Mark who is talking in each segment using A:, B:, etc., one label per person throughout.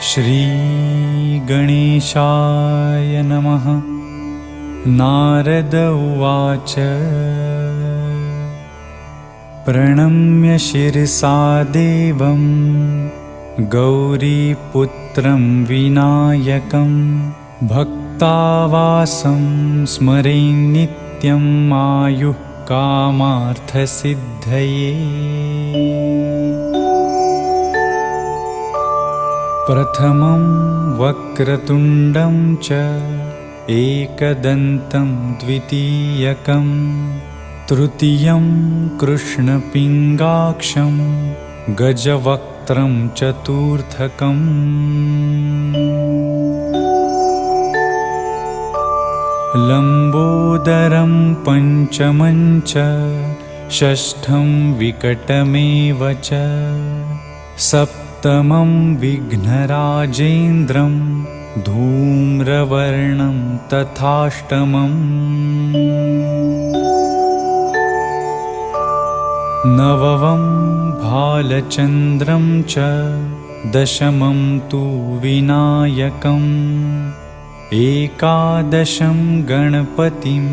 A: श्रीगणेशाय नमः। नारद उवाच प्रणम्य शिरसा देवं गौरीपुत्रं विनायकं भक्तावासं स्मरेन् नित्यं आयुः कामार्थसिद्धये। प्रथमं वक्रतुण्डं च एकदन्तं द्वितीयकं तृतीयं कृष्णपिङ्गाक्षं गजवक्त्रं चतुर्थकम्। लम्बोदरं पञ्चमं च षष्ठं विकटमेव च सप्तमं विघ्नराजेन्द्रं धूम्रवर्णं तथाष्टमम्। नवमं भालचन्द्रं च दशमं तु विनायकम् एकादशं गणपतिं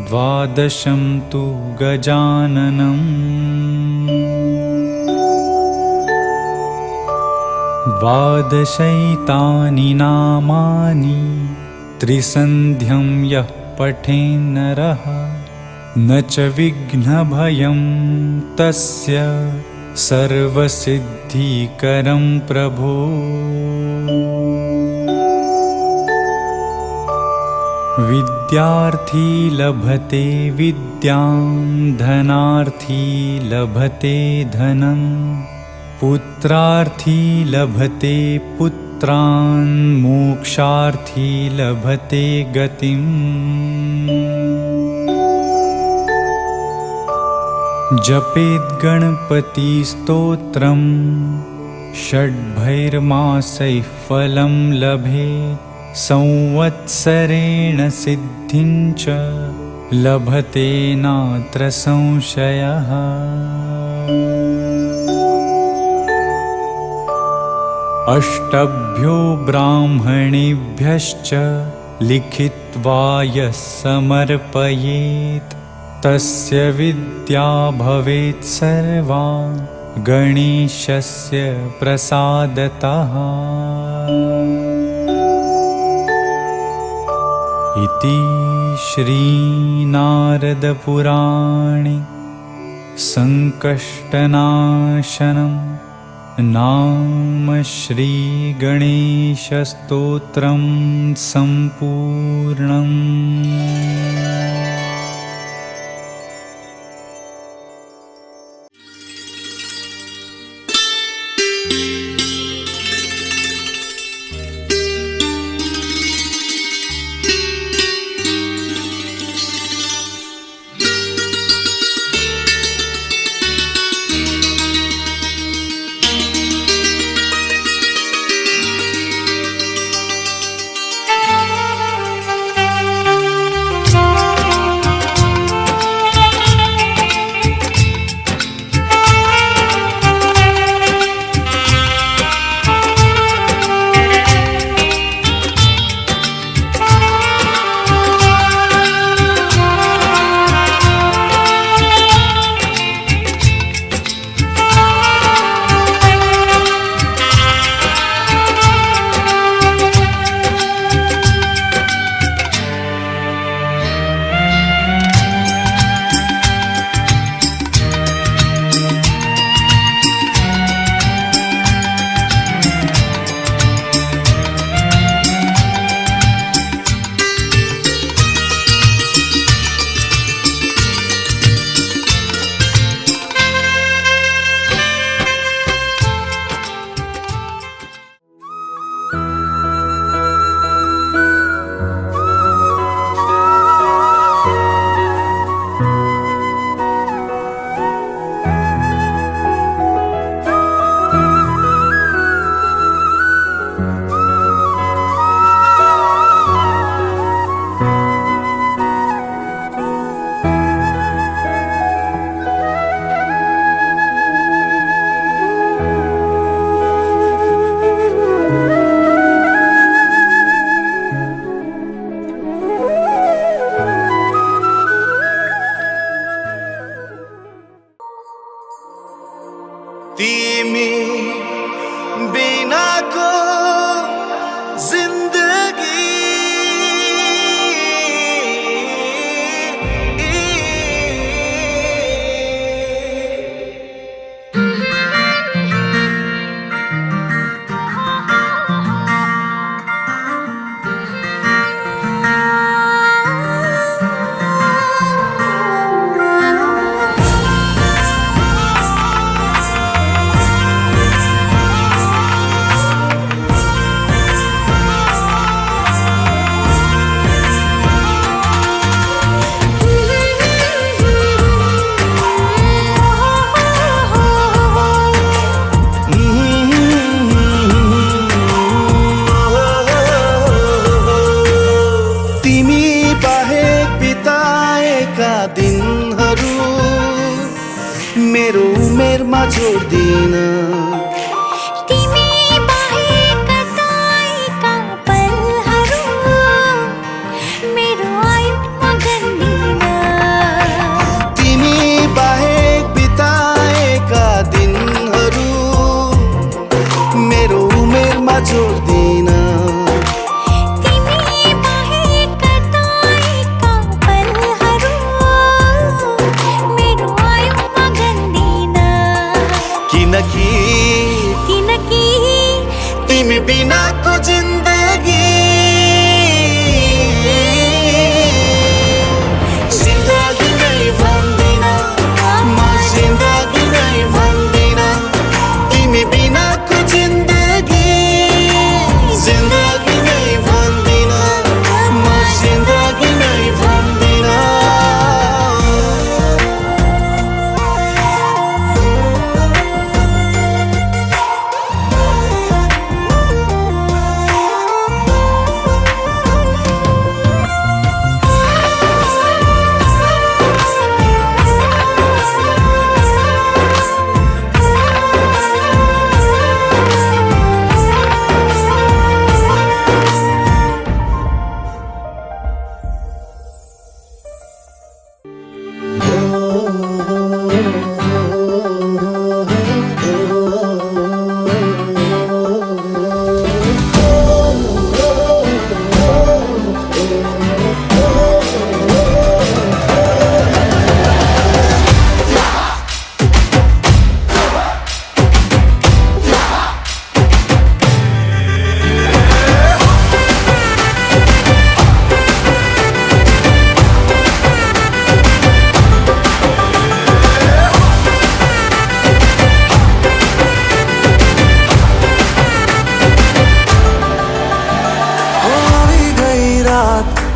A: द्वादशं तु गजाननम्। द्वादशैतानि नामानि त्रिसन्ध्यं यः पठेन्नरः न च विघ्नभयं तस्य सर्वसिद्धिकरं प्रभो। विद्यार्थी लभते विद्यां धनार्थी लभते धनं पुत्रार्थी लभते पुत्रान् मोक्षार्थी लभते गतिम्। जपेत् गणपतिस्तोत्रं षड्भैर्मासैः फलं लभेत् संवत्सरेण सिद्धिं च लभते नात्र संशयः। अष्टभ्यो ब्राह्मणेभ्यश्च लिखित्वा यः समर्पयेत् तस्य विद्या भवेत् सर्वा गणेशस्य प्रसादतः। इति श्रीनारदपुराणे संकष्टनाशनं नाम श्रीगणेशस्तोत्रं सम्पूर्णम्।
B: तिमी बिना को जिंदगी दिनहरू मेरो उमेरमा जोड्दिन
C: तिमी बाहेक कताएका पलहरू मेरो आयुमा गन्दिन
B: तिमी बाहेक बिताएका दिनहरू मेरो उमेरमा जोड्दिन
C: किनकि
B: तिमी बिना को जिंदगी जिंदगी नहीं भन्दिन म जिंदगी नहीं भन्दिन तिमी बिना को जिंदगी जिंदगी नहीं भन्दिन म जिंदगी नहीं भन्दिन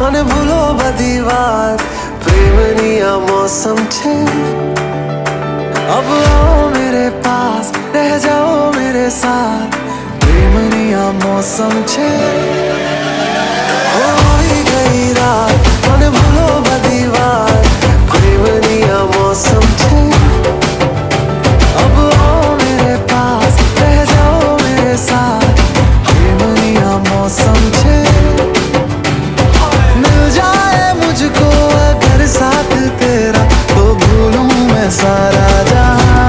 B: અને ભૂલો બધી વાત પ્રેમની આ मौसम છે अब आओ मेरे पास रह जाओ मेरे साथ प्रेमनी आ मौसम છે होई गई रात અને ભૂલો બધી વાત प्रेमनी आ मौसम છે अब आओ मेरे पास रह जाओ मेरे साथ प्रेमनी आ मौसम છે मुझको अगर साथ तेरा तो भूलूं मैं सारा जहां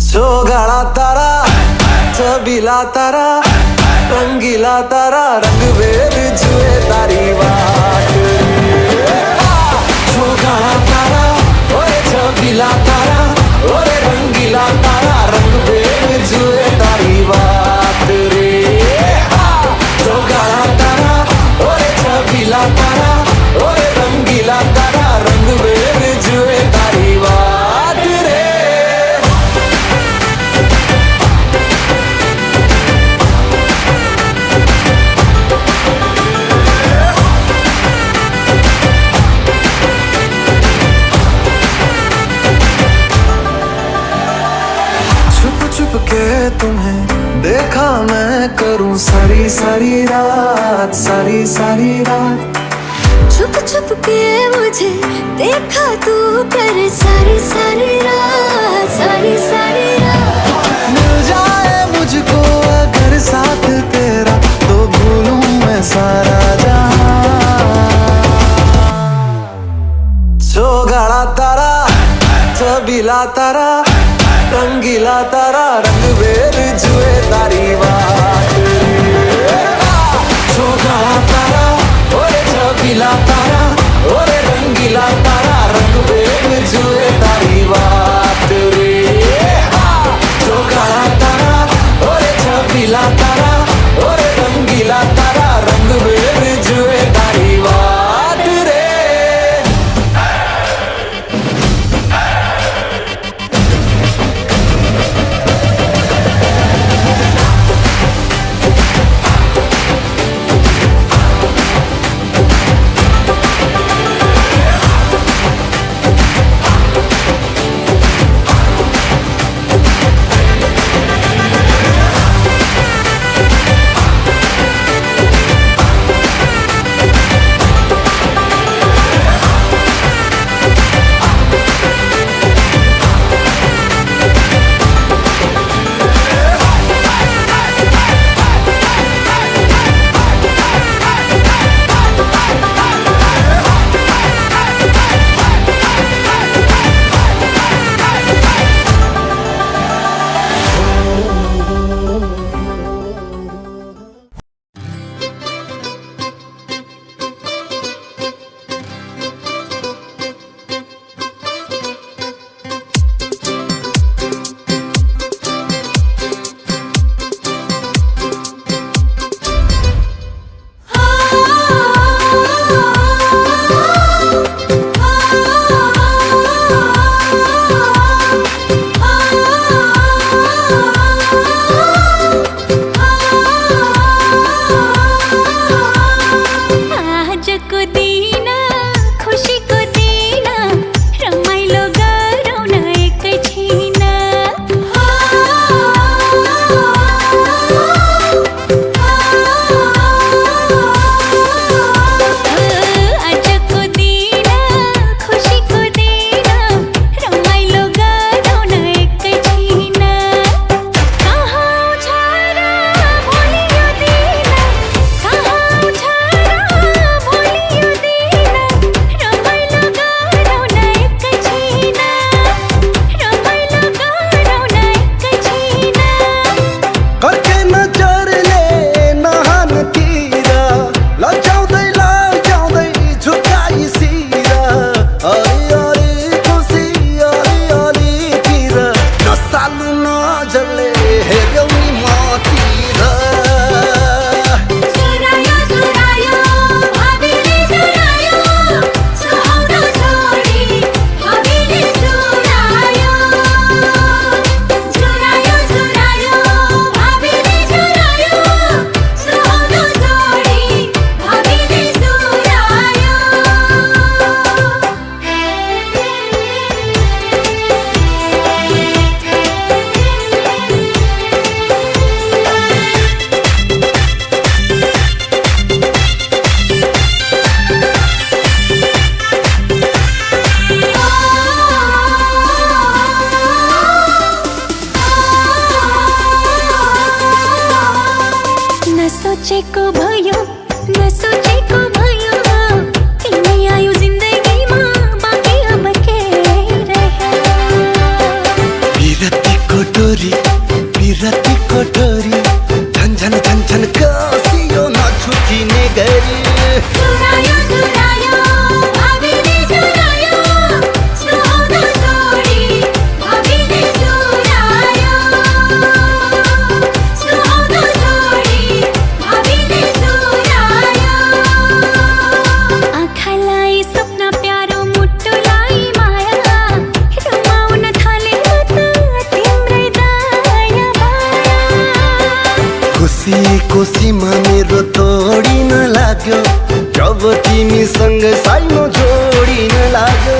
B: सोगाड़ा तारा छबीला तारा रंगीला तारा रंग वेद जुए तारी बात सोगाड़ा तारा ओए छबीला तारा ओए रंगीला तारा रंग वेद जुए तारी बात रे सोगाड़ा तारा छबीला तारा ओए रंगीला तारा रंग वेद जुए तारी बात रे छुप छुप के तुम्हें देखा मैं करूं सारी सारी रात सारी सारी रात
C: छुप छुप के मुझे देखा तू कर सारी सारी रात सारी सारी रात
B: मिल जाए मुझको अगर साथ तेरा तो भूलूं मैं सारा जहां सोगाड़ा तारा छबीला तारा रंगीला तारा रंग बेर जुए तारी बात रे छोगाला तारा ओरे छबीला तारा ओरे रंगीला तारा रंग बेर जुए तारी बात रे छोगाला तारा ओरे छबीला तारा ओरे रंगीला तारा रंग बेर जुए तारी बात रे
C: सोचेको भयो नसोचेको भयो तिमी आयो जिन्दगीमा बाँकी अब के रह्यो
B: बिरतीको डोरी झन झन झन झन कसियो नछुटिने गरी
C: चुरायो चुरायो भाबीले चुरायो सुहाउँदो जोडी भाबीले चुरायो सुहाउँदो जोडी भाबीले चुरायो आँखालाई सपना प्यारो मुटुलाई माया रमाउन थाले त तिम्रै दया माया
B: खुसीको सीमा मेरो तोडिन लाग्यो जब तिमीसँग साइनो जोडिन लाग्यो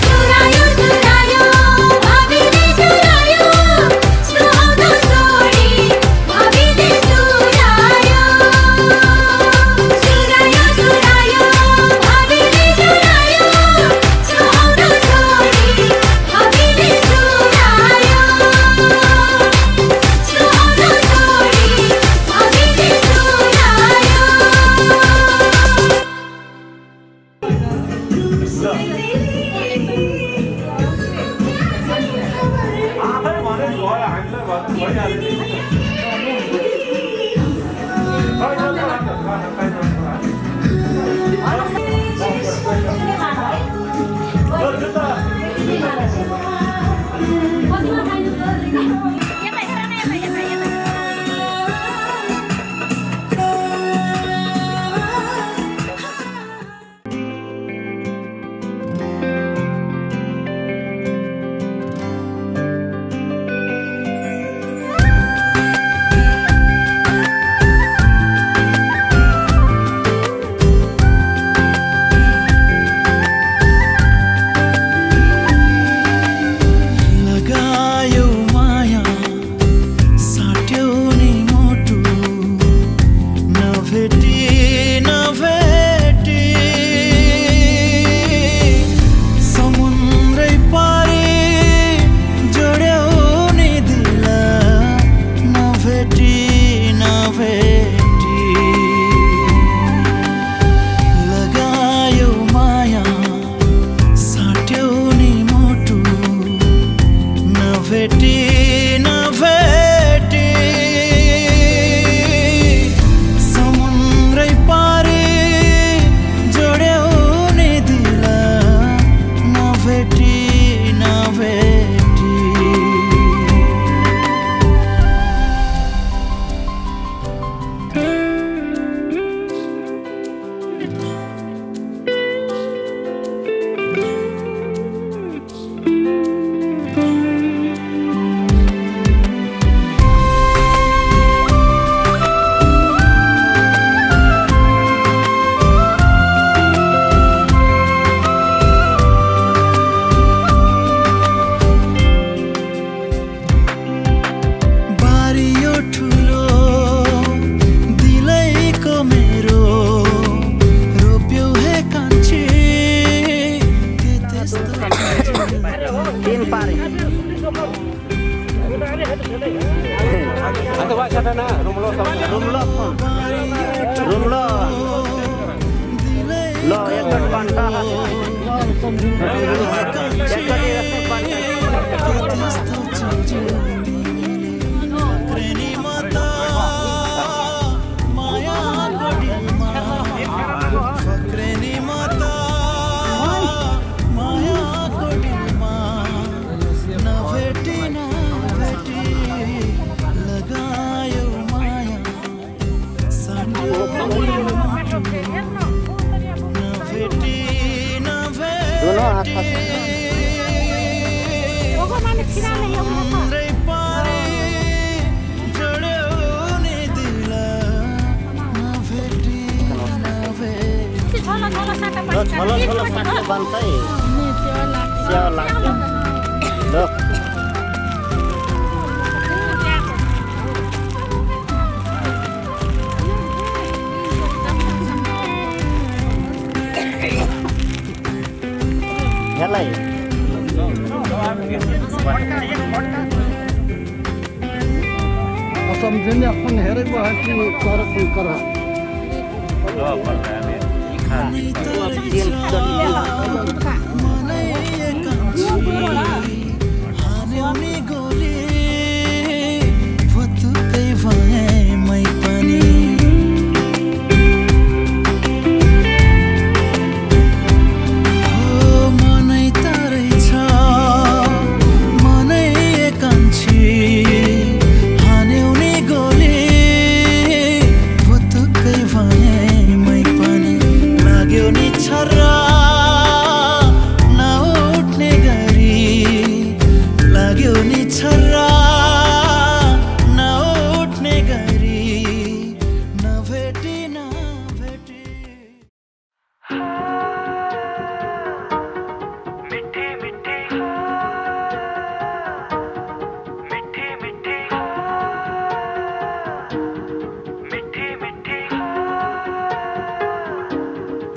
C: चुरायो चुरायो भाबीले चुरायो सुहाउँदो जोडी भाबीले चुरायो चुरायो चुरायो भाबीले चुरायो सुहाउँदो जोडी भाबीले चुरायो सुहाउँदो जोडी भाबीले चुरायो
D: भेटी न भेटी समुद्रै पारी जोड्यौ नि दिला न भेटी न भेटी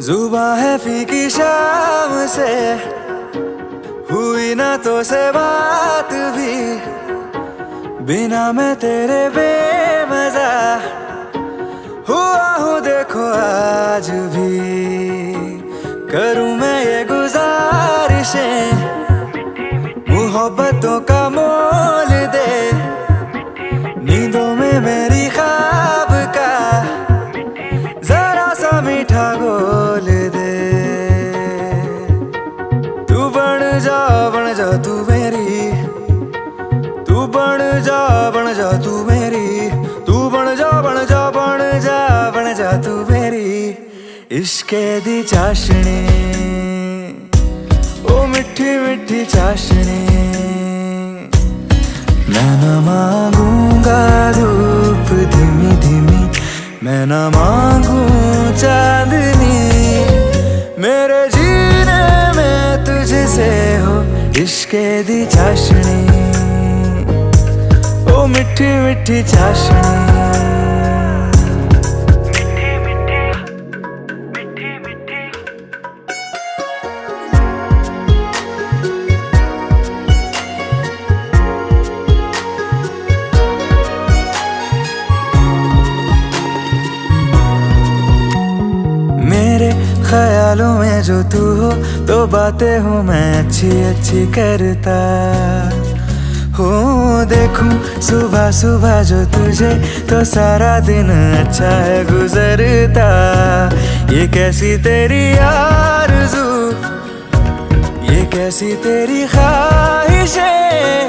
B: जुबां है फीकी शाम से हुई ना तो से बात भी बिना मैं तेरे बेमजा हुआ हूँ देखो आज भी करूँ मैं ये गुजारिशें मोहब्बतों का मोल दे नींदों में मेरी ख्वाब का जरा सा मीठा गोल दे तू बन जा तू मेरी तू बन जा तू मेरी तू बन जा तू मेरी इश्के दी चाशनी ओ मिठी मिठी चाशनी मैं न मांगूंगा धूप धीमी धीमी मैं न मांगू चांदनी मेरे जीने में तुझसे हो इश्के दी चाशनी ओ मिठी मिठी चाशनी ख्यालों में जो तू हो तो बातें हूँ मैं अच्छी अच्छी करता हो देखूं सुबह सुबह जो तुझे तो सारा दिन अच्छा है गुजरता। ये कैसी तेरी आरज़ू, ये कैसी तेरी ख्वाहिशें,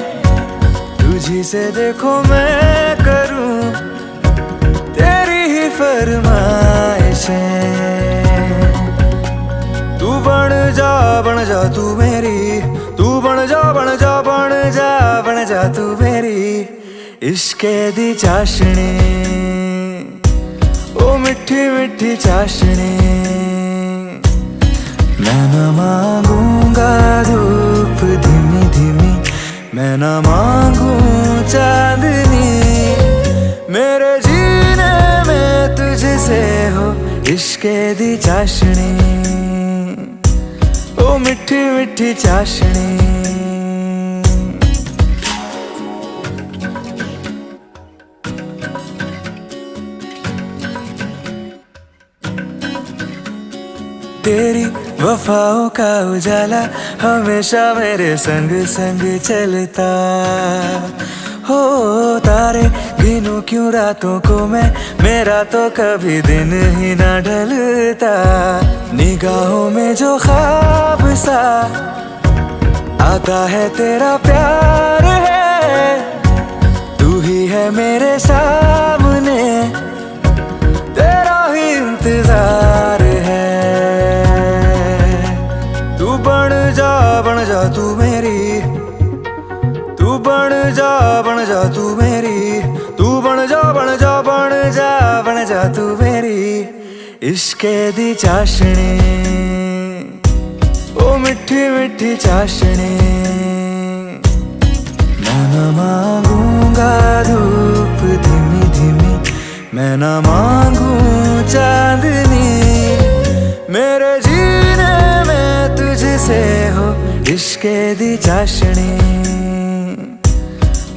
B: तुझी से देखो मैं करूं तेरी ही फरमाइशें। तू बन जा तू मेरी, तू बन जा बन जा बन जा बन जा तू मेरी इश्के दी चाशनी, ओ मिठी मिठी चाशनी। मैं न मांगूंगा धूप धीमी धीमी, मैं न मांगू चांदनी, मेरे जीने में तुझसे हो इश्के दी चाशनी, ओ मिठी मिठी चाशनी। तेरी वफाओं का उजाला हमेशा मेरे संग संग चलता। हो तारे गिनूं क्यों रातों को मैं, मेरा तो कभी दिन ही ना ढलता। निगाहों में जो ख्वाब सा आता है तेरा प्यार है, तू ही है मेरे सामने, तेरा ही इंतजार है। तू बन जा तू मेरी, तू बन जा तू मेरी, तू बन जा बन जा बन जा बन जा तू मेरी इश्के दी चाशनी, ओ मिठी मिठी चाशनी। मैं न मांगूंगा धूप धीमी धीमी, मैं न मांगू चांदनी, मेरे जीने में तुझसे हो इश्के दी चाशनी,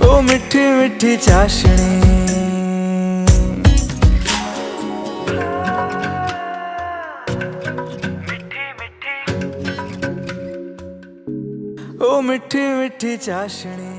B: ओ मिठी मिठी चाशनी। ओ मिठी मिठी चाशनी।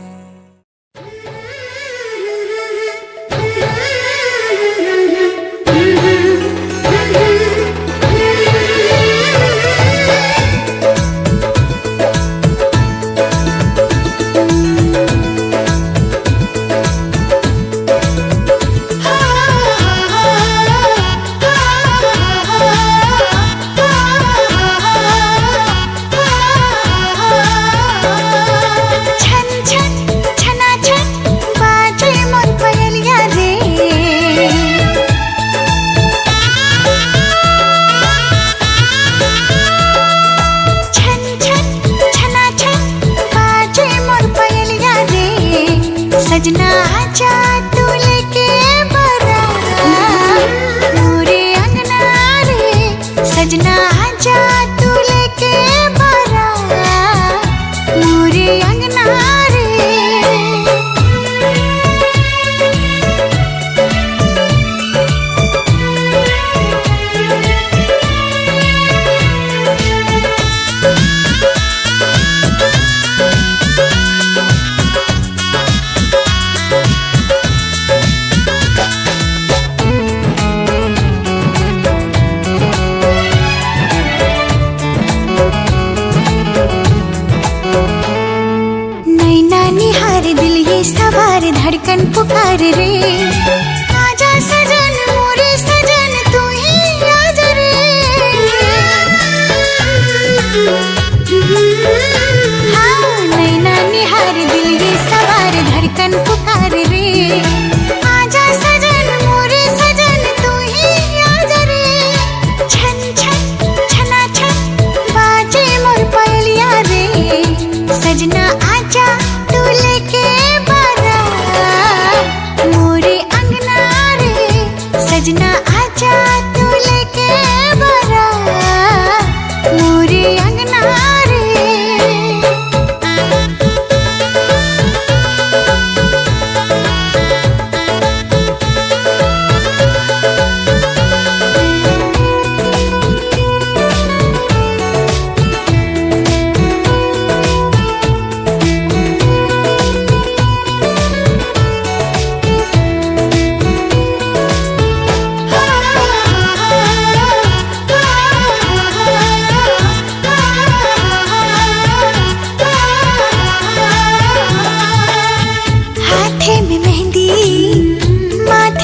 C: सजना आजा तू लेके बारात मोरे अंगना रे, सजना आजा तू लेके बारात मोरे अंगना रे। दिल ये सवार धड़कन पुकार रे, आजा सजन मोरे सजन तू ही आजा रे। हाँ नैना निहार दिल ये सवार धड़कन पुकार रे, आजा सजन मोरे सजन तू ही आजा रे। छन छन छना छन बाजे मोर पायलिया रे, सजना आजा तू लेके बारात मोरे अंगना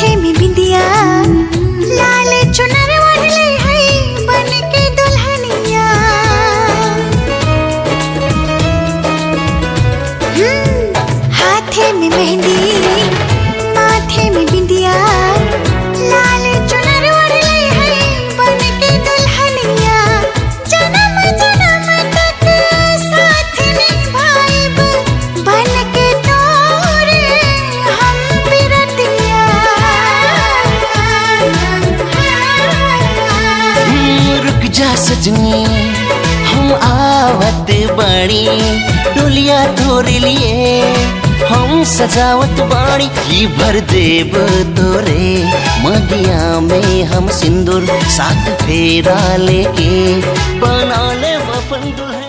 C: माथे में बिंदिया लाले चुनर ओढ़ले है बन के दुल्हनिया हाथे में मेहंदी माथे में बिंदिया लाले चुनर ओढ़ले है बन के दुल्हनिया जन्म जन्म तक साथ निभाएब बन के तोरे हम बिरतिया
E: रुक जा सजनी हम आवत बाड़ी डोलिया तोरे लिए हम सजावत बाड़ी की भर देव तोरे मगिया में हम सिंदूर साथ फेरा लेके बना ले अपन दुल्हनिया।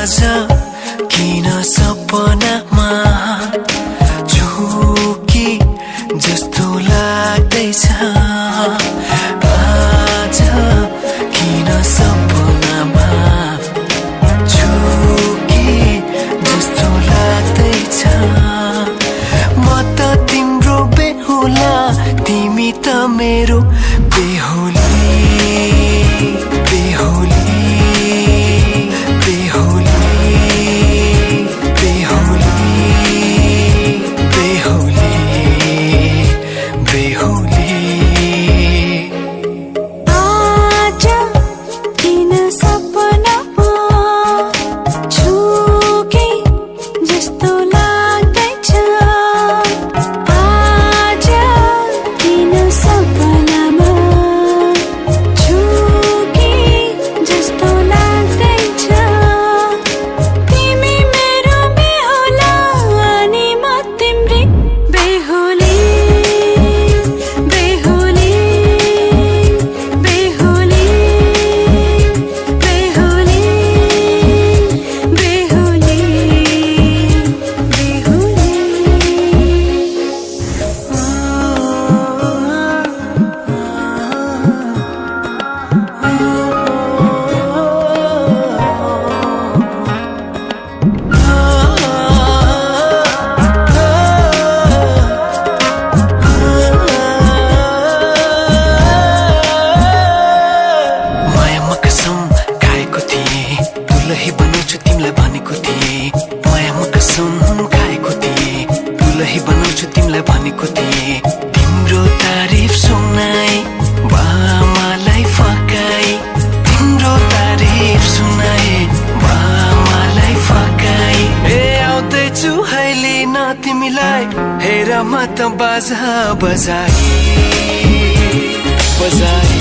B: आज किन सपनामा झुकी जस्तो लाग्दैछ आज किन सपनामा झुकी जस्तो लाग्दैछ म त तिम्रो बेहुला तिमी त मेरो बेहुली बेहुली तिम्रो तारिफ सुनाई बामालाई फकाई तिम्रो तारिफ सुनाई बामालाई फकाई आउँदैछु अहिले न तिमीलाई हेर म त बाजा बजाई बजाई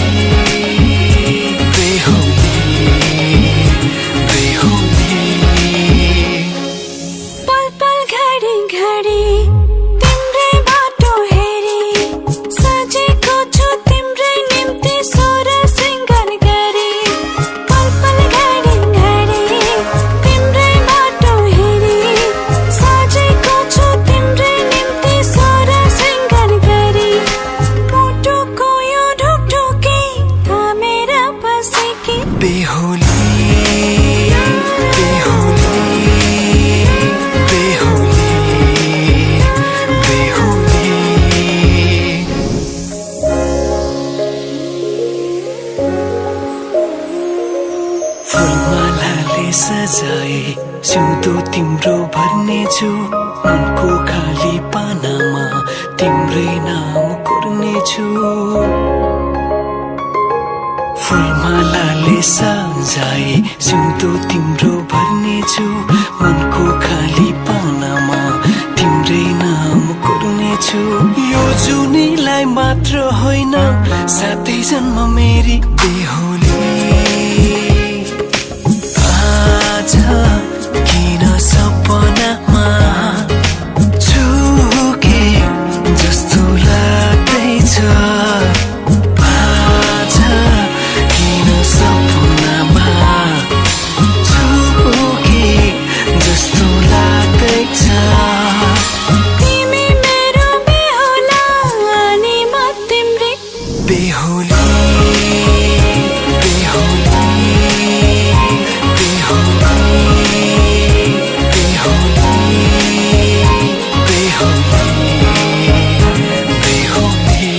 B: सजाए सिउँदो तिम्रो भर्नेछु मनको खाली पानामा तिम्रै नाम कोर्नेछु फुलमालाले सजाए सिउँदो तिम्रो भर्नेछु मनको खाली पानामा तिम्रै नाम कोर्नेछु यो जुनीलाई मात्र होइन साथै जन्म मेरी बेहुली आज किन सपनामा झुके जस्तो लाग्दैछ आज किन सपनामा झुके बेहुली बेहुली बेहुली बेहुली बेहुली बेहुली।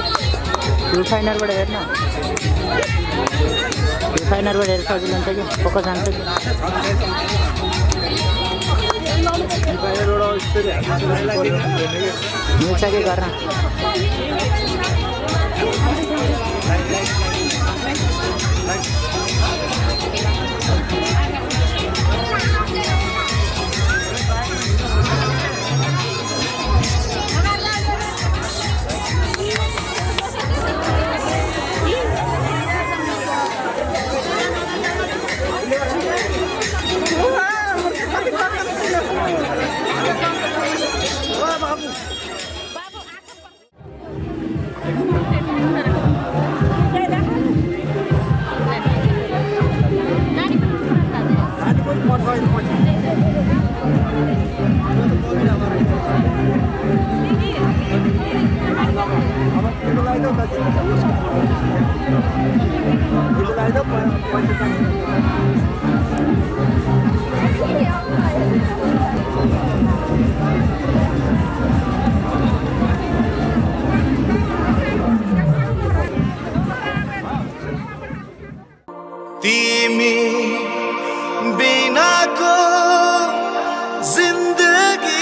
F: रिफाइनर बाट हेर्न रिफाइनर बाट हेर्न सजिलो हुन्छ कि फोकस जान्छ कि मिल्छ कि गर्न
B: तिमी बिनाको जिन्दगी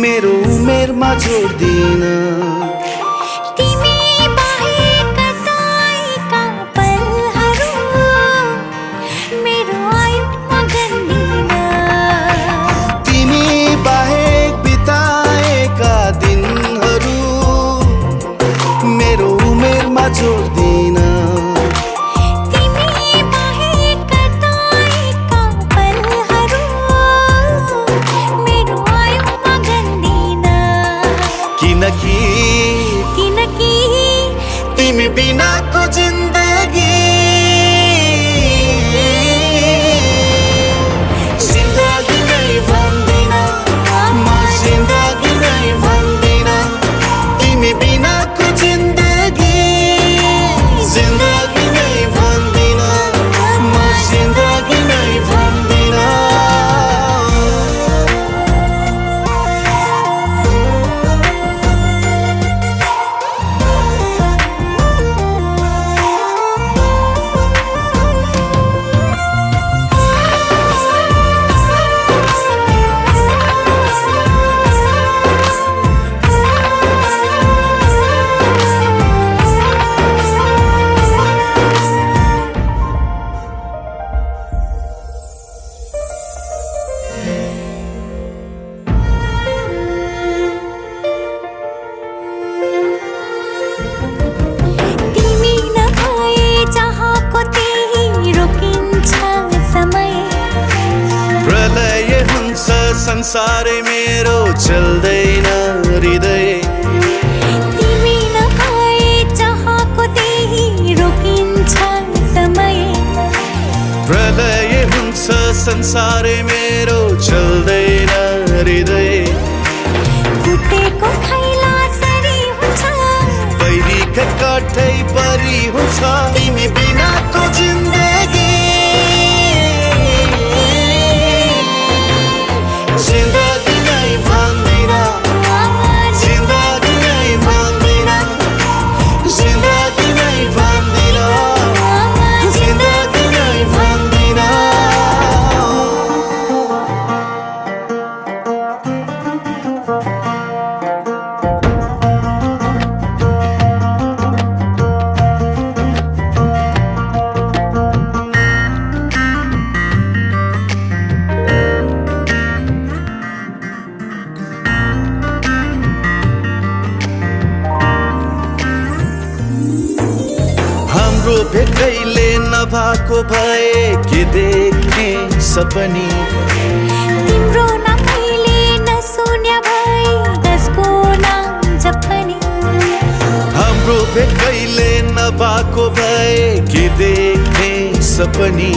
B: मेरो उमेरमा जोड्दिन
C: तिमी बाहेक कताएका पलहरू मेरो आयुमा गन्दिन
B: तिमी बाहेक बिताएका दिनहरू मेरो उमेरमा जोड्दिन किनकि संसार मेरो चल्दैन हृदय
C: तिमी नभए चाहको त्यही रोकिन्छ समय
B: प्रलय हुन्छ संसार मेरो चल्दैन हृदय
C: फुटेको खैला सरी हुन्छ
B: पहिरीका काठै परी हुन्छ तिमी बिनाको जिन्दगी जिन्दगी नै भन्दिन जिन्दगी नै भन्दिन जिन्दगी नै भन्दिन जिन्दगी नै भन्दिन हाम्रो भेटैले नभएको भए के देख्ने सपनी
C: तिम्रो नभएले नसुन्या भए कसको नाम जपनी
B: हाम्रो भेटैले नभएको भए के देख्ने सपनी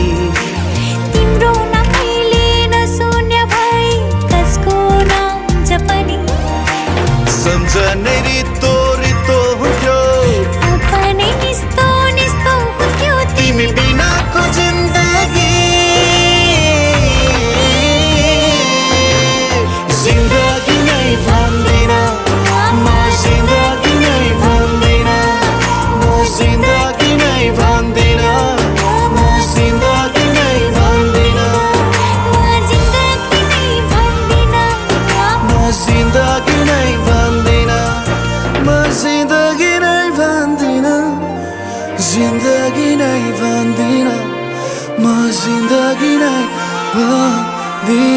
C: तिम्रो नभएले नसुन्या भए कसको नाम जपनी
B: सम्झनै रितो रितो हुन्थ्यो
C: अपनै निस्तो निस्तो हुन्थ्यो
B: तिमी बिनाको जिन्दगी जिन्दगी नै भन्दिन म जिन्दगी नै भन्दिन म जिन्दगी नै भन्दिन म जिन्दगी नै भन्दिन
C: म जिन्दगी नै भन्दिन
B: म जिन्दगी नै भन्दिन म जिन्दगी नै भन्दिन जिन्दगी नै भन्दिन म जिन्दगी नै भन्दिन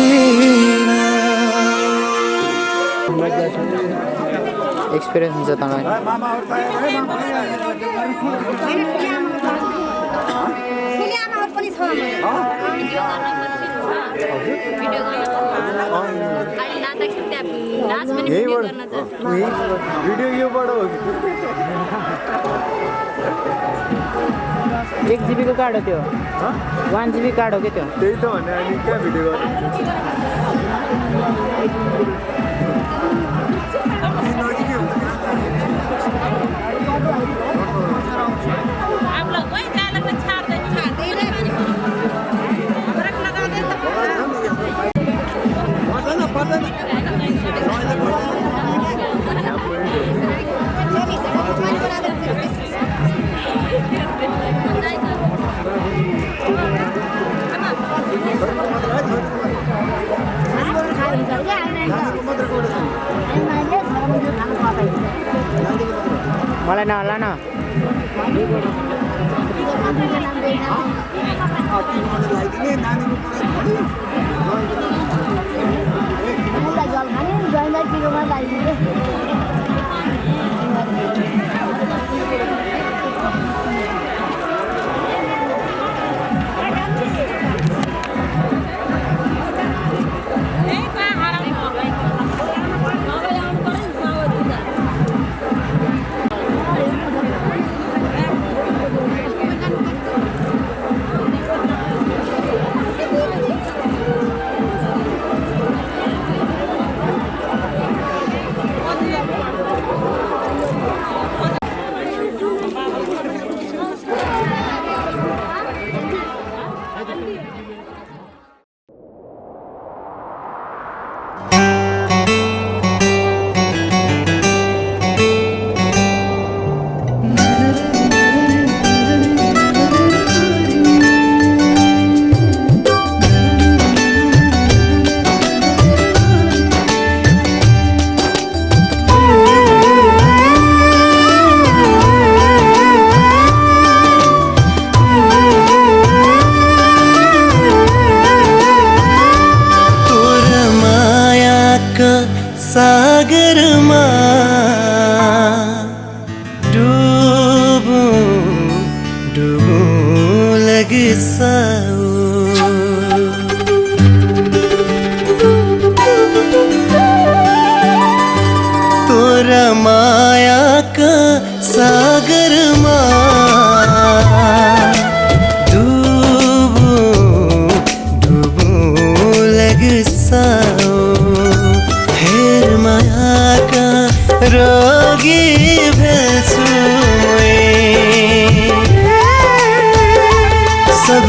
F: एक्सपिरियन्स हुन्छ तपाईँ
G: भिडियो योबाट हो
F: 1 GB को कार्ड हो त्यो 1 GB कार्ड हो कि त्यो
G: त्यही त भने अनि क्या भिडियो गर्नु
F: मलाई नहोला न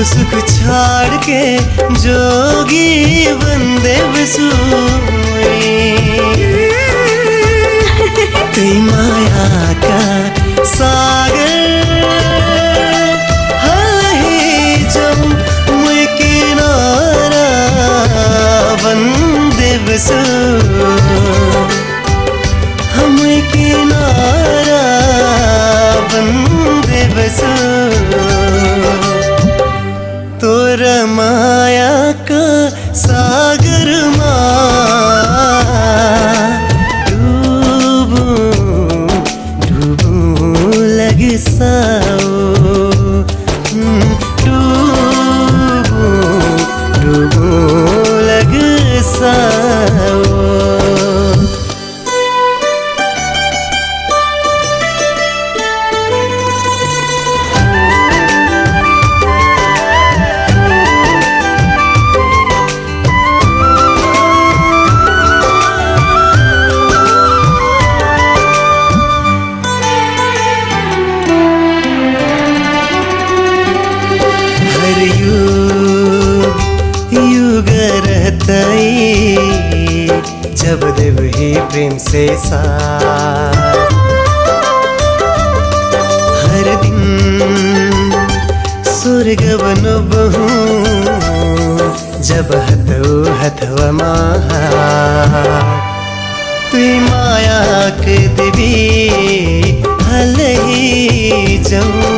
E: सुख छाड़ के जोगी बंदे बसोए कई माया का सागर है जब मैं किनारा बंदे बसो हम किनारा बंदे बसो तोरा माया का सागर डूबू डूबू लग साओ डूबू डूबू लग साओ जब देव ही प्रेम से साथ हर दिन स्वर्ग बनो बहु जब हथो हथवा महा तुई माया के देवी हल ही जाऊं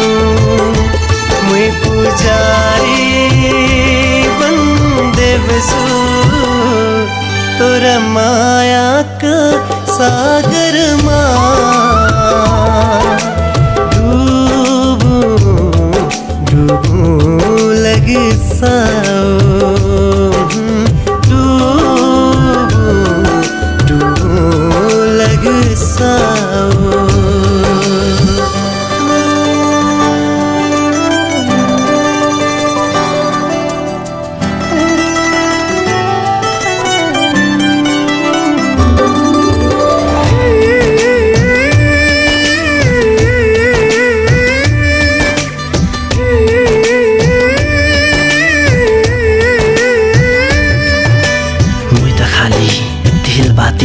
E: मैं पुजारी बंदे बसू तोरा माया का सागर डूबू डूबू लग साओ डूबू डूबू लग साओ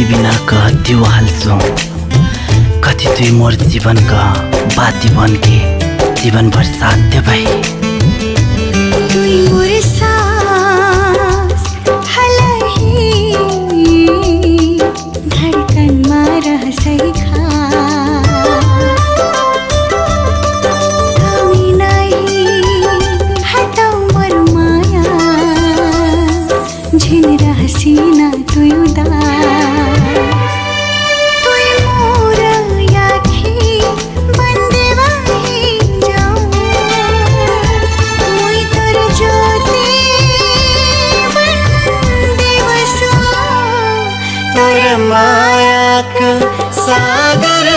H: बिना का त्यो हाल्छु कति तुई मोर जीवन का बाती बन के जीवन भर साथ दे भाई
C: तुई मोर सास हलही धड़कन में रह सही खा कमी नहीं हटो मोर माया झिन रहसी ना तुई उदास
E: माया का सागर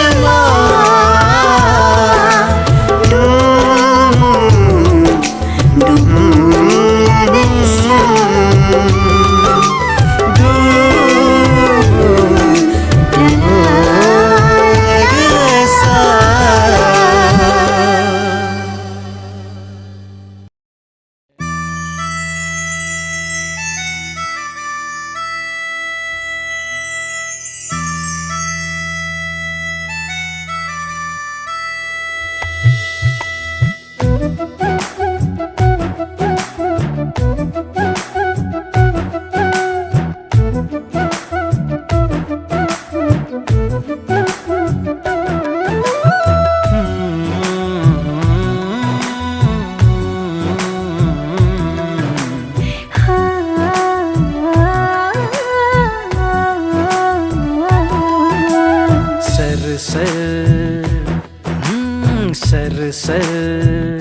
E: सर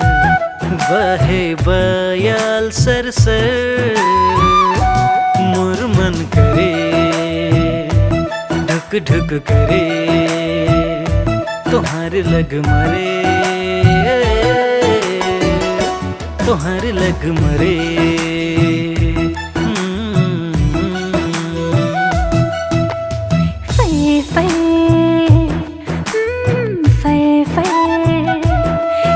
E: बहे बयाल सर सर मोर मन करे ढक ढक करे तुम्हारे लग मरे तुम्हारे लग मरे
C: फर फर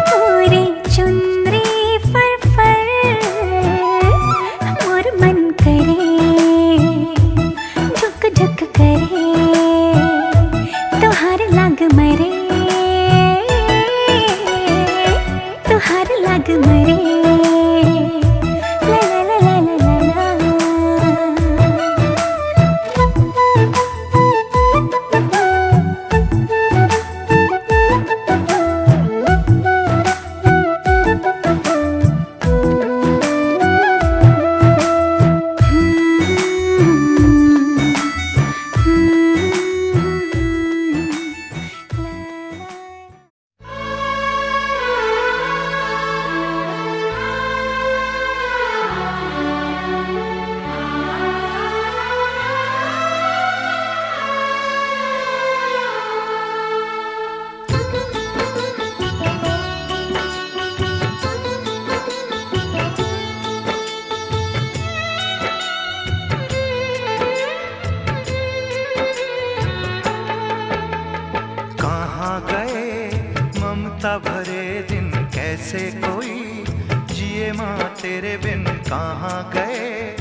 C: पूरी चुनरी फर फर
B: कैसे कोई जिए माँ तेरे बिन कहाँ गए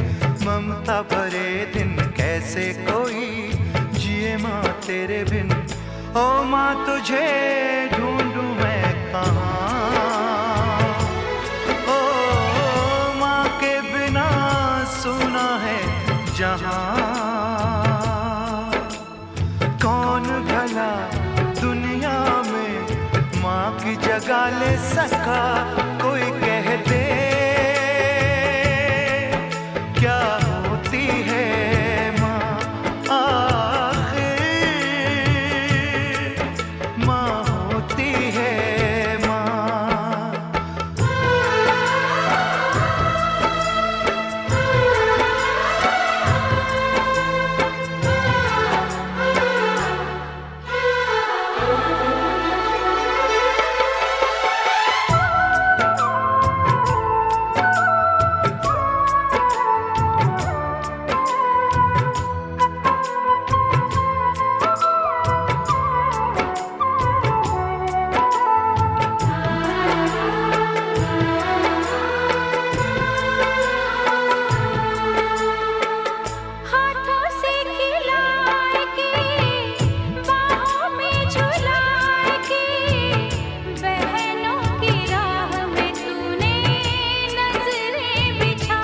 B: ममता भरे दिन कैसे कोई जिए माँ तेरे बिन ओ माँ तुझे ढूंढूं मैं कहाँ ओ माँ के बिना सुना है जहाँ कौन भला दुनिया में माँ की जगह ले सका कोई कह दे क्या होती है माँ आखिर माँ होती है माँ।
C: हाथों से खिलाए के बाहों में झुलाए के बहनों की राह में तूने नजरें बिछा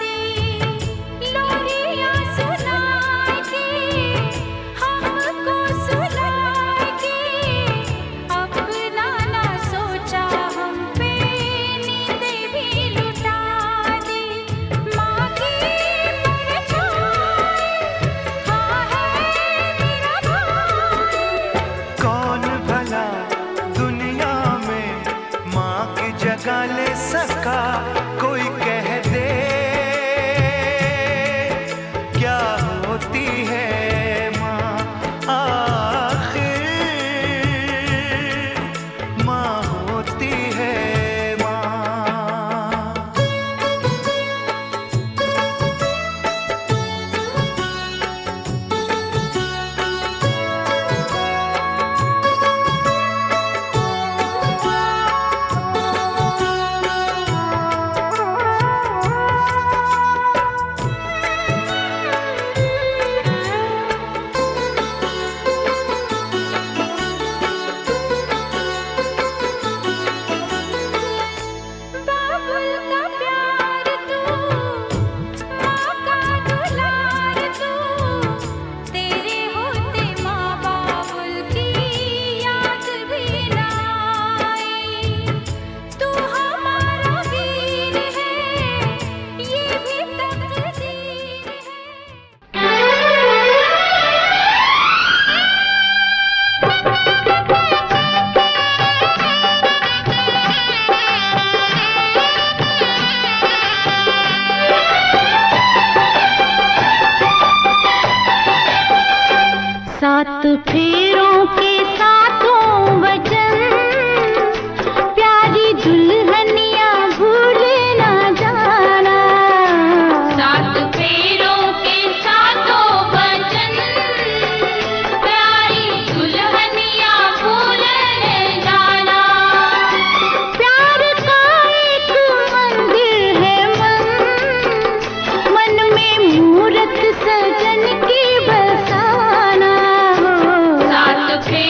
C: दी लोरियां सुनाए के हमको सुनाए के अपना ना सोचा हम पे नींदें भी लुटा दी माँ की
B: कौन भला दुनिया में माँ की जगह ले सका कोई कह दे क्या होती है माँ आखिर माँ होती है माँ।
C: बाबुल का प्यार तू माँ का दुलार तू तेरे होते माँ बाबुल की याद भी ना आई तू हमारा वीर है ये भी तकदीर
I: सात फेरों के सातों वचन प्यारी दुल्हनिया भूल ना जाना सात फेरों के सातों वचन प्यारी दुल्हनिया भूल न जाना प्यार का एक मंदिर है मन में मूरत सजन की बसाना सात फेरों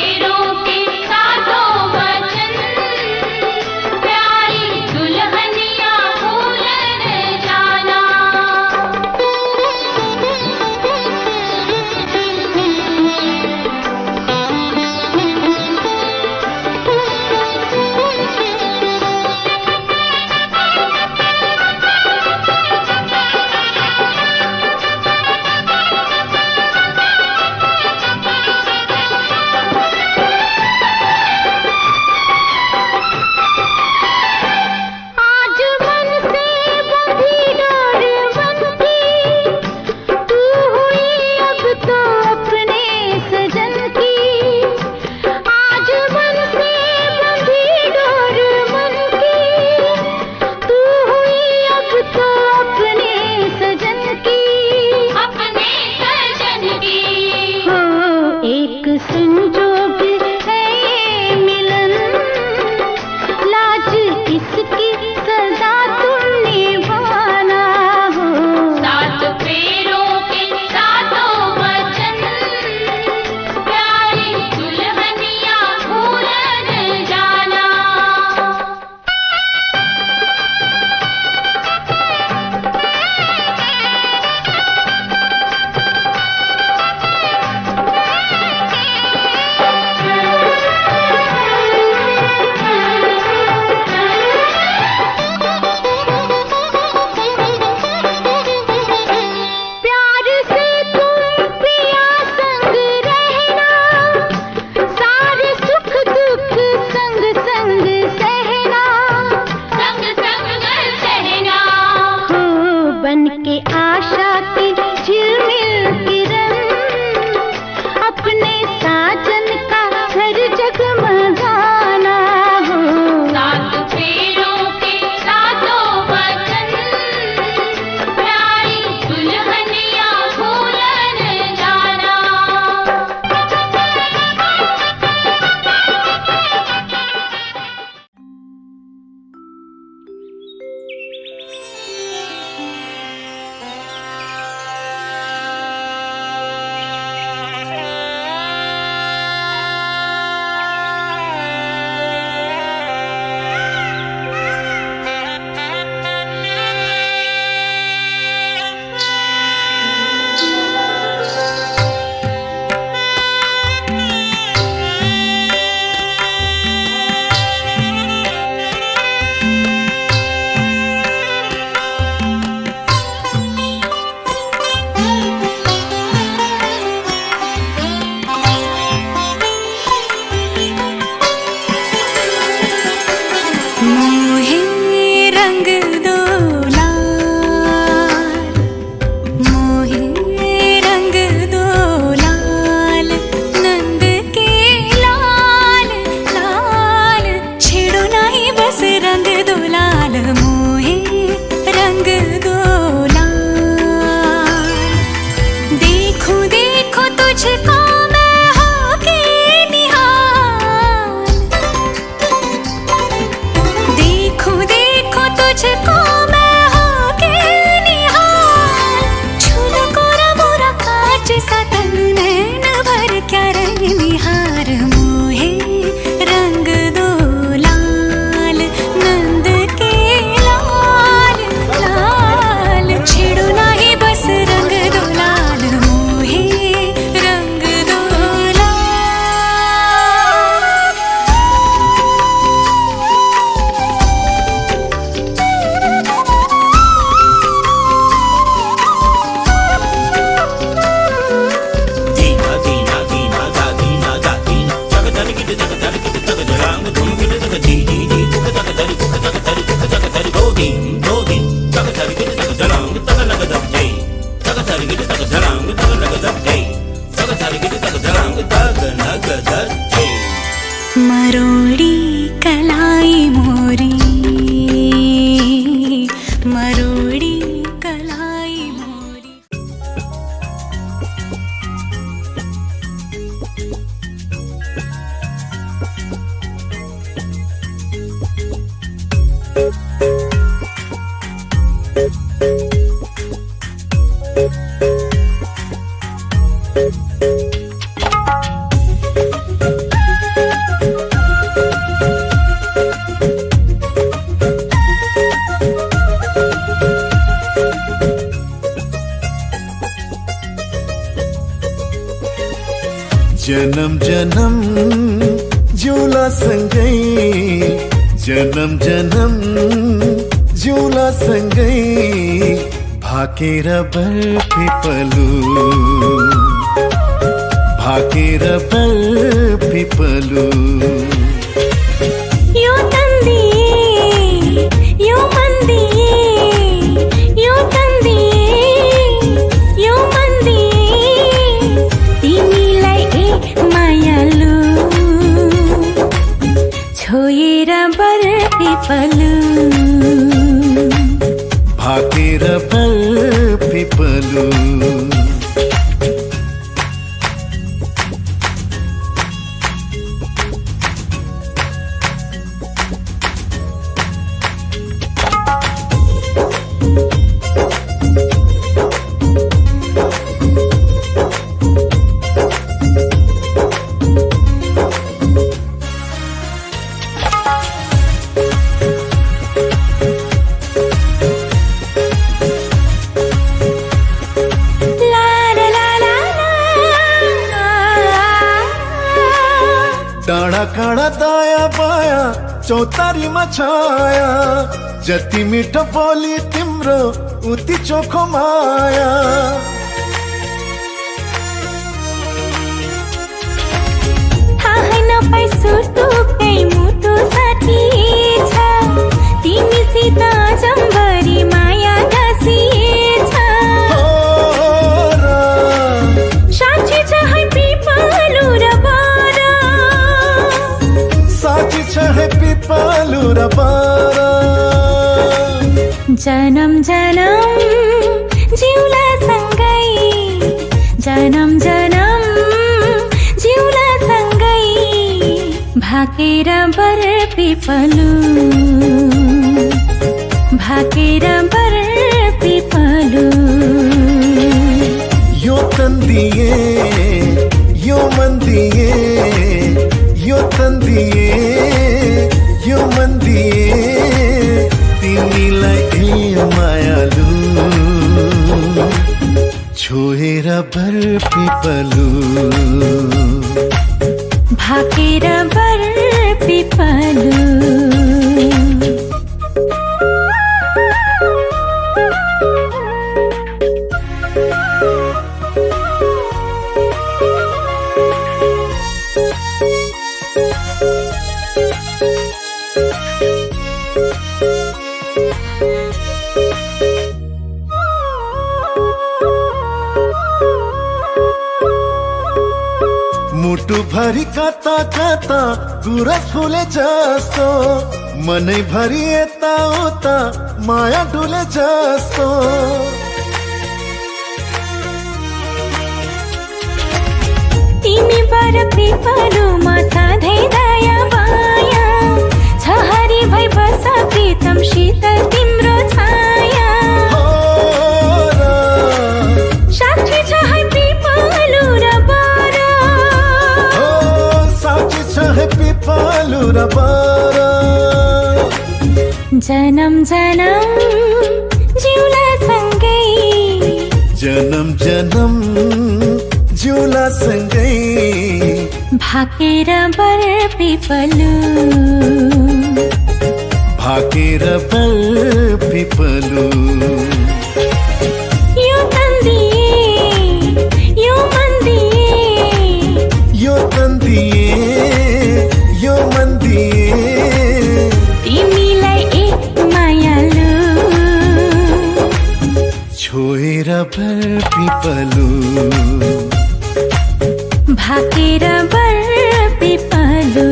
I: के आशा की झिलमिल किरण अपने साजन का घर जगमगाना हो। सात फेरों के सातों वचन प्यारी दुल्हनिया भूलन जाना।
C: मरोड़ी कलाई मोरी, मरोड़ी कलाई मोरी।
B: जन्म जन्म झूला संगई, जन्म जन्म झूला संगई, भाके रबर पिपलू, भाके रबर पिपलू।
C: यो तंदी यो मंदी, यो तंदी यो मंदी, तिमीलाई मायालु छोएर बर पिपलु,
B: भाकेर बर पिपलु। डाँडा काँडा दाया बाया चौतारीमा छाया, जति मिठो बोली तिम्रो उति चोखो माया।
C: थाहै नपाई सुटुकै मुटु साथी छ, तिमीसित जम्बरी माया गाँसिएछ। जन्म जन्म जिउला सँगै, जन्म जन्म जिउला सँगै, भाकेर बर पिपलु, भाकेर बर पिपलु।
B: यो तन दिए यो मन दिए, यो तन दिए यो मन दिए, तिमीलाई ए मायालु, छोएर बर पिपलु,
C: भाकेर बर पिपलु।
B: मुटु भरि कता कता गुरस फुले जस्तो, मनै भरि यता उता माया डुले जस्तो।
C: तिमी बर पिपलुमा सधैँ दया माया छ, हरि भई बस प्रीतम शीतल तिम्रो छाया। साक्षी छ है पिपलु र बर,
B: साक्षी छ है पिपलु र बर।
C: जन्म जन्म जिउला सँगै,
B: जन्म जन्म जिउला सँगै,
C: भाकेर बर पिपलु,
B: भाकेर बर पिपलु।
C: यो तन दिए यो मन दिए,
B: यो तन दिए यो मन दिए,
C: तिमीलाई एक मायालु,
B: छोएर बर पिपलु,
C: भाकेर बर पिपलु।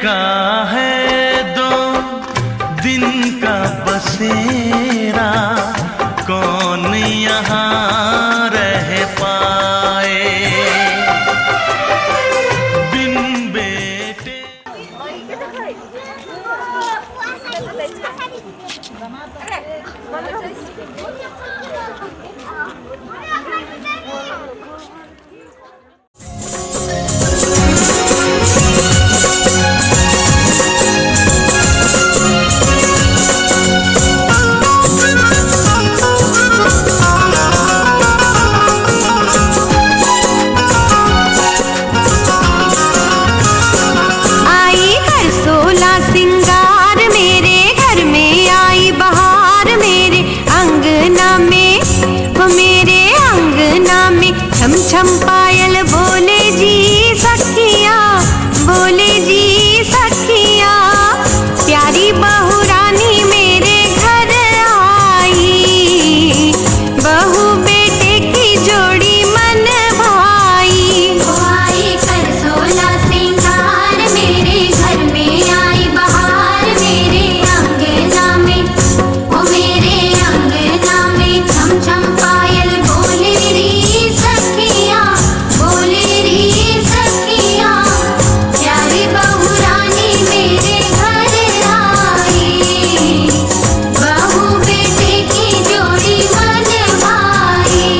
D: का है 2 दिन का बसेरा, कौन यहाँ रह पाए बिन बेटे।
C: छम छम पायल बोले जी सखिया, बोले जी सखिया, प्यारी बहू रानी मेरे घर आई, बहू बेटे की जोड़ी मन भाई। वो आई कर 16 सिंगार, मेरे घर में आई बहार, मेरे अंगना में, ओ मेरे अंगना में छम छम पायल बोले री सखिया, बोले री सखिया, प्यारी बहू रानी मेरे घर आई, बहू बेटे की जोड़ी मन भाई।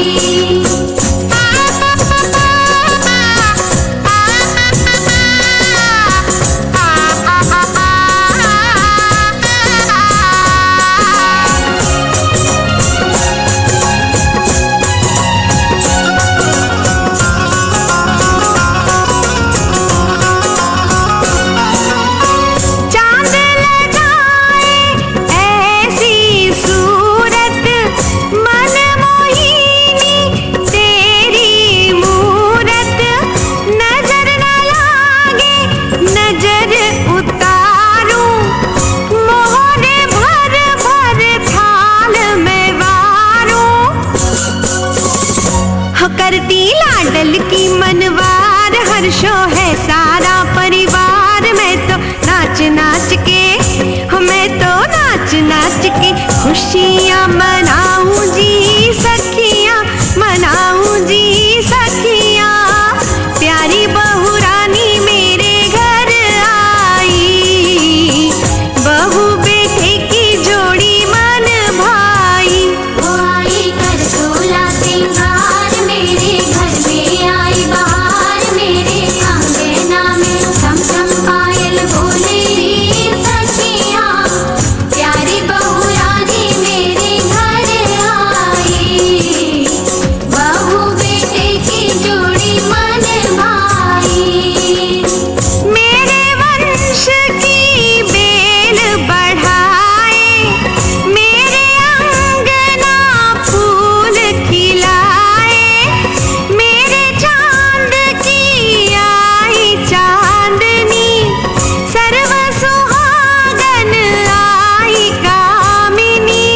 C: चांद लगाए ऐसी सूरत, मन मोहिनी तेरी मूरत, नजर न लागे नजर उतारूं, मोहरे भर भर थाल में वारूं, हो करती लाडल की मनवार, हर्षो है सारा परिवार, मैं तो नाच नाच के, हो मैं तो नाच नाच के खुशियाँ मनाऊं जी सखियाँ, मनाऊं जी सखियाँ, प्यारी बहू रानी मेरे घर आई, बहू बेटे की जोड़ी मन भाई। वो आई कर 16 सिंगार, मेरे घर में आई बहार, मेरे अंगना में छम छम पायल बोले री सखिया, प्यारी बहू रानी मेरे घर आई, बहू बेटे की जोड़ी मन भाई। मेरे वंश की बेल बढ़ाए, मेरे अंगना फूल खिलाए, मेरे चांद की आई चांदनी, सर्व सुहागन आई कामिनी,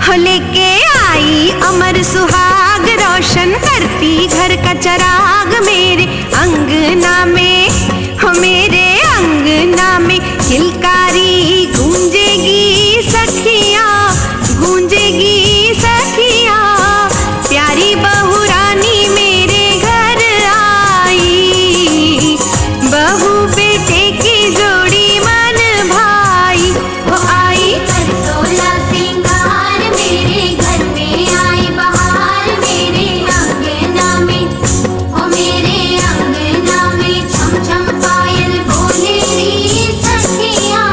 C: हो लेके आई अमर सुहाग, रोशन करती घर का चराग, मेरे अंगना में, हो मेरे अंगना में किलकारी गूंजेगी सखिया, गूंजेगी सखिया, प्यारी बहू रानी मेरे घर आई, बहू बेटे की जोड़ी मन भाई। वो आई कर 16 सिंगार, मेरे घर में आई बहार, मेरे अंगना में, ओ मेरे अंगना में छम छम पायल बोले री सखिया,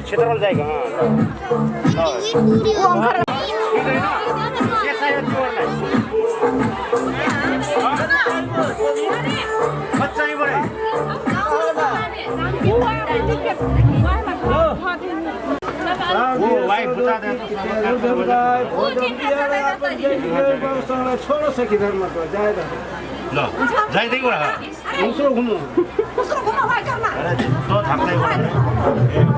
J: क्षेत्रफल जाएगा बच्चा ही बड़े वो वाइफ बता दे तो छोड़ो से किधर मत जाएगा लो जाए देखो रहा दूसरो घूमो भाई करना अरे तो थकते हो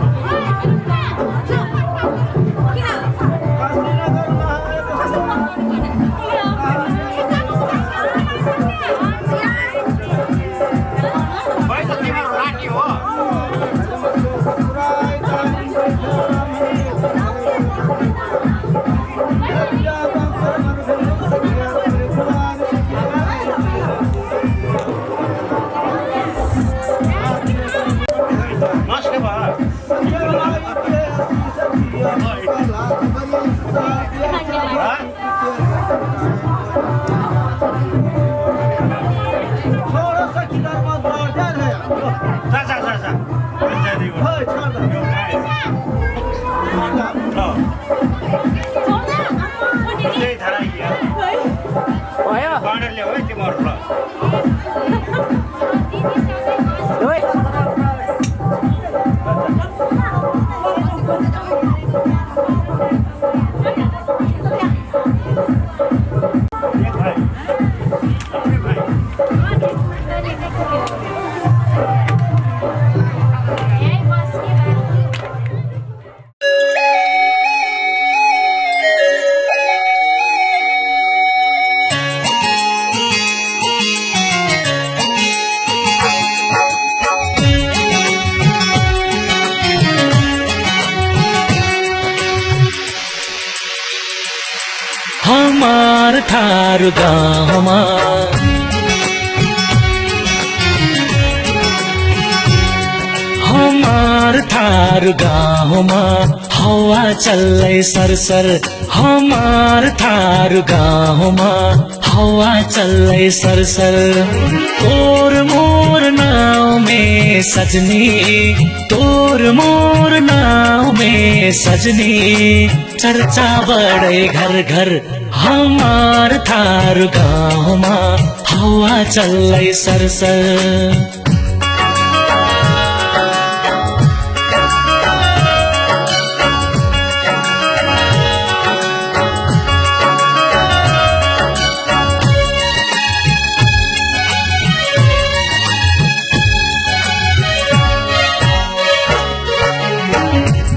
J: भाई तो तुम्हारा राटी हो
K: हमार थारू गाउँमा हमार थारू गाउँमा हवा चल्लै सरसर हमार थारू गाउँमा हवा चल्लै सरसर तोर मोर नाव में सजनी तोर मोर नाव में सजनी चर्चा बड़े घर घर हमार थारू गाउँमा हवा चल्लै सरसर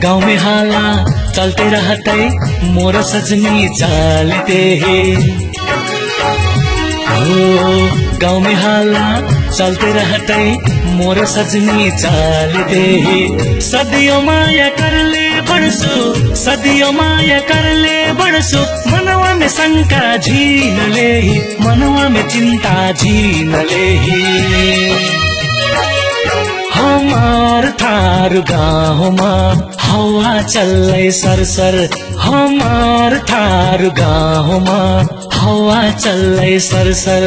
K: गाँव में हाला चलते रहते मोर सजनी चलते हैं गाँव में हाला चलते रहते मोर सजनी चलते हैं सदियों माया कर ले बरसो सदियों माया कर ले बरसो मनवा में शंका झीन ले मनवा में चिंता झीन ले हमार थारू गाउँमा हवा चल्लै सरसर हमार थारू गाउँमा हवा चल्लै सरसर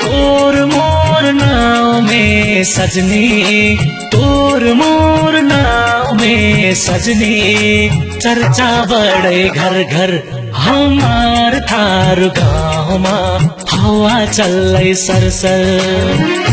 K: तोर मोर नाव में सजनी तोर मोर नाव में सजनी चर्चा बड़े घर घर हमार थारू गाउँमा हवा चल्लै सरसर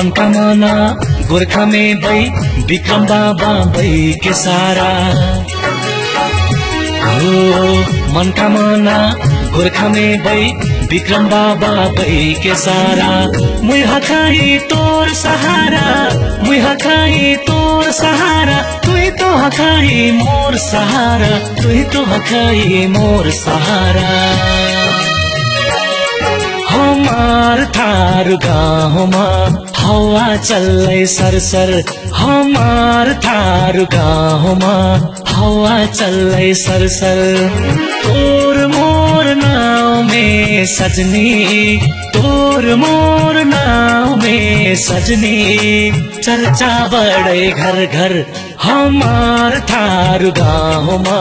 K: मनकामना गोर्खा में भई विक्रम बाबा भई के सारा मनकामना गोर्खा में भई विक्रम बाबा भई के सारा मुहा खाई तोर सहारा मुहा खाई तोर सहारा तुई तो हखाई मोर सहारा तुई तो हखाई मोर सहारा हमार थारू गाउँमा हवा चल्लै सरसर हमार थारू गाउँमा हवा चल्लै सरसर तोर मोर नाव में सजनी तोर मोर नाव में सजनी चर्चा बड़े घर घर हमार थारू गाउँमा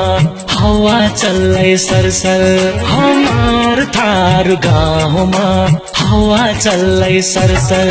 K: हवा चल्लै सरसर हमार थारू गाउँमा हवा चल्लै सरसर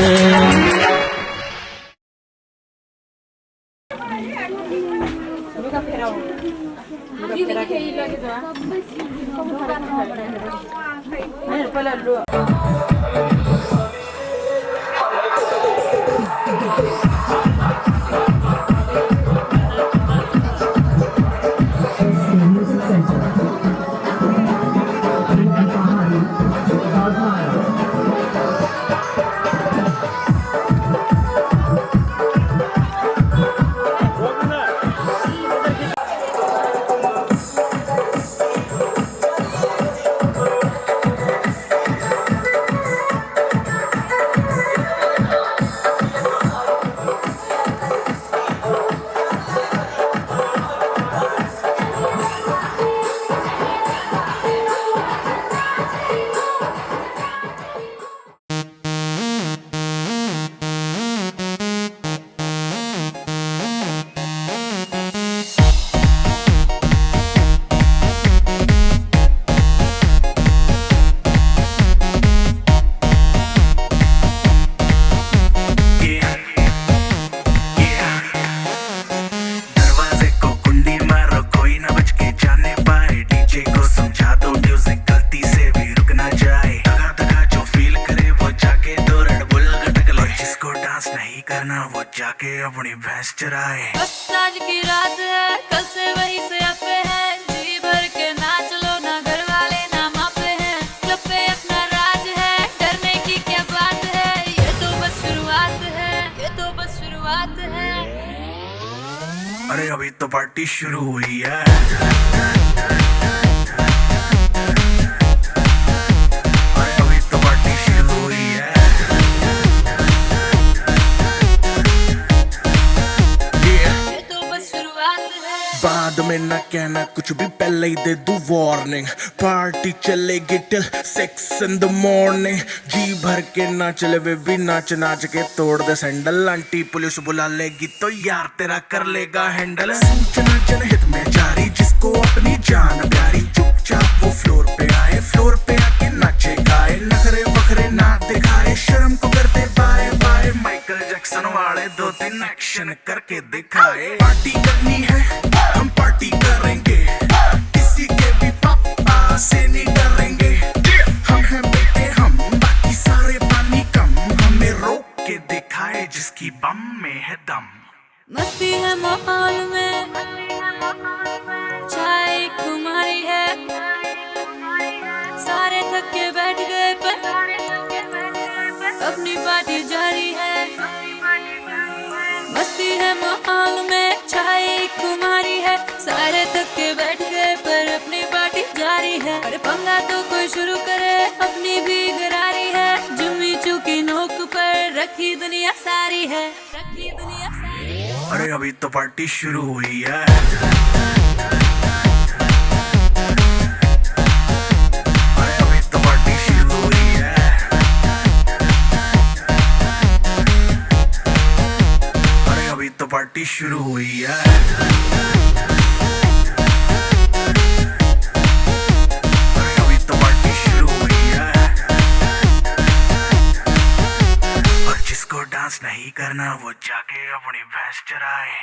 L: वो जाके अपनी भैंस चराए।
I: बस आज की रात है, कल से वही से अपे है, जी भर के नाच लो, ना घर वाले ना मापे हैं, क्लब पे अपना राज है, डरने की क्या बात है, ये तो बस शुरुआत है, ये तो बस शुरुआत है।
L: अरे अभी तो पार्टी शुरू हुई है। बाद में ना कहना कुछ भी, पहले ही दे दूं वार्निंग। पार्टी चलेगी टिल 6 in the morning। जी भर के ना चले वे भी नाच नाच के तोड़ दे सैंडल। आंटी पुलिस बुला लेगी तो यार तेरा कर लेगा हैंडल। सूचना जनहित में जारी, जिसको अपनी जान प्यारी, चुपचाप वो फ्लोर पे आए, फ्लोर पे आके नाचे गाए, नखरे बखरे ना दिखाए, शर्म को कर दे बाय बाय। माइकल जैक्सन वाले 2-3 एक्शन करके दिखाए। पार्टी करनी है हम पार्टी करेंगे, किसी के भी पापा से नहीं डरेंगे। हम हैं बेटे हम, बाकी सारे पानी कम, हमें रोक के दिखाए जिसकी बम में है दम।
I: मस्ती है माहौल में, चाय कुमारी है, सारे थक के बैठ गए पर अपनी पार्टी जारी है। मस्ती है माहौल में, चाय कुमारी है, सारे थक के बैठ गए पर अपनी पार्टी जारी है। अरे पंगा तो कोई शुरू करे, अपनी भी गरारी है, जुम्मी चूकी नोक पर रखी दुनिया सारी है, रखी दुनिया सारी है।
L: अरे अभी तो पार्टी शुरू हुई है। अरे अभी तो पार्टी शुरू हुई है। अरे अभी तो पार्टी शुरू हुई है। डांस नहीं करना वो जाके अपनी भैंस चराए।